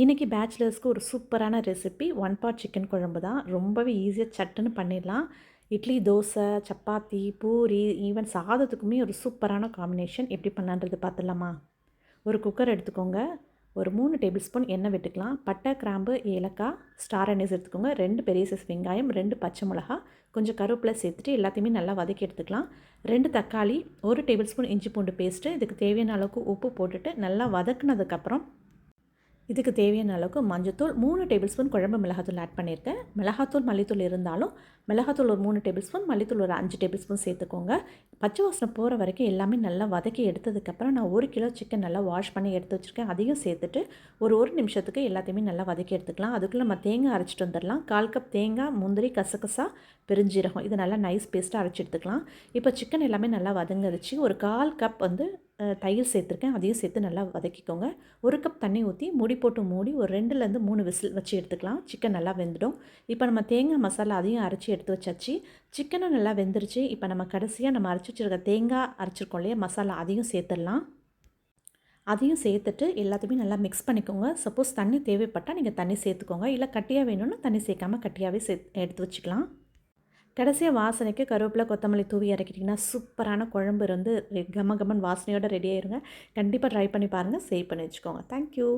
இன்றைக்கி பேச்சுலர்ஸ்க்கு ஒரு சூப்பரான ரெசிபி ஒன் பாட் சிக்கன் குழம்பு தான். ரொம்பவே ஈஸியாக சட்டுன்னு பண்ணிடலாம். இட்லி, தோசை, சப்பாத்தி, பூரி, ஈவன் சாதத்துக்குமே ஒரு சூப்பரான காம்பினேஷன். எப்படி பண்ணலான்றது பார்த்துடலாமா? ஒரு குக்கர் எடுத்துக்கோங்க. ஒரு 3 டேபிள் ஸ்பூன் எண்ணெய் விட்டுக்கலாம். பட்டை, கிராம்பு, ஏலக்காய், ஸ்டார் அனீஸ் எடுத்துக்கோங்க. 2 பெரிய சைஸ் வெங்காயம், 2 பச்சை மிளகா, கொஞ்சம் கருவேப்பிலை சேர்த்துட்டு எல்லாத்தையுமே நல்லா வதக்கி எடுத்துக்கலாம். 2 தக்காளி, 1 டேபிள் ஸ்பூன் இஞ்சி பூண்டு பேஸ்ட்டு, இதுக்கு தேவையான அளவுக்கு உப்பு போட்டுட்டு நல்லா வதக்குனதுக்கப்புறம் இதுக்கு தேவையான அளவுக்கு மஞ்சத்தூள், 3 டேபிள் ஸ்பூன் குழம்பு மிளகாத்தூள் ஆட் பண்ணியிருக்கேன். மிளகாத்தூள், மல்லித்தூள் இருந்தாலும் மிளகாத்தூள் ஒரு 3 டேபிள் ஸ்பூன், மல்லித்தூள் ஒரு 5 டேபிள் ஸ்பூன் சேர்த்துக்கோங்க. பச்சை வாசனை போகிற வரைக்கும் எல்லாமே நல்லா வதக்கி எடுத்ததுக்கப்புறம் நான் 1 கிலோ சிக்கன் நல்லா வாஷ் பண்ணி எடுத்து வச்சுருக்கேன். அதையும் சேர்த்துட்டு ஒரு நிமிஷத்துக்கு எல்லாத்தையுமே நல்லா வதக்கி எடுத்துக்கலாம். அதுக்குள்ளே நம்ம தேங்காய் அரைச்சிட்டு வந்துடலாம். 1/4 கப் தேங்காய், முந்திரி, கசகசா, பெருஞ்சீரகம் இது நல்லா நைஸ் பேஸ்ட்டாக அரைச்சி எடுத்துக்கலாம். இப்போ சிக்கன் எல்லாமே நல்லா வதங்கிடுச்சு. ஒரு 1/4 கப் தயிர் சேர்த்துருக்கேன். அதையும் சேர்த்து நல்லா வதக்கிக்கோங்க. 1 கப் தண்ணி ஊற்றி மூடி போட்டு மூடி ஒரு 2லேருந்து 3 விசில் வச்சு எடுத்துக்கலாம். சிக்கன் நல்லா வெந்துடும். இப்போ நம்ம தேங்காய் மசாலா அதையும் அரைச்சி எடுத்து வச்சாச்சு. சிக்கனும் நல்லா வெந்துருச்சு. இப்போ நம்ம கடைசியாக நம்ம அரைச்சி வச்சுருக்க தேங்காய் அரைச்சிருக்கோம் இல்லையா மசாலா, அதையும் சேர்த்துடலாம். அதையும் சேர்த்துட்டு எல்லாத்தையுமே நல்லா மிக்ஸ் பண்ணிக்கோங்க. சப்போஸ் தண்ணி தேவைப்பட்டால் நீங்கள் தண்ணி சேர்த்துக்கோங்க. இல்லை கட்டியாக வேணும்னா தண்ணி சேர்க்காமல் கட்டியாகவே எடுத்து வச்சுக்கலாம். கடைசியாக வாசனைக்கு கருவேப்பிலை, கொத்தமல்லி தூவி இறக்கிட்டிங்கன்னா சூப்பரான குழம்பு கம கமன் வாசனையோடு ரெடி ஆயிருங்க. கண்டிப்பாக ட்ரை பண்ணி பாருங்கள். சேவ் பண்ணி வச்சுக்கோங்க. தேங்க்யூ.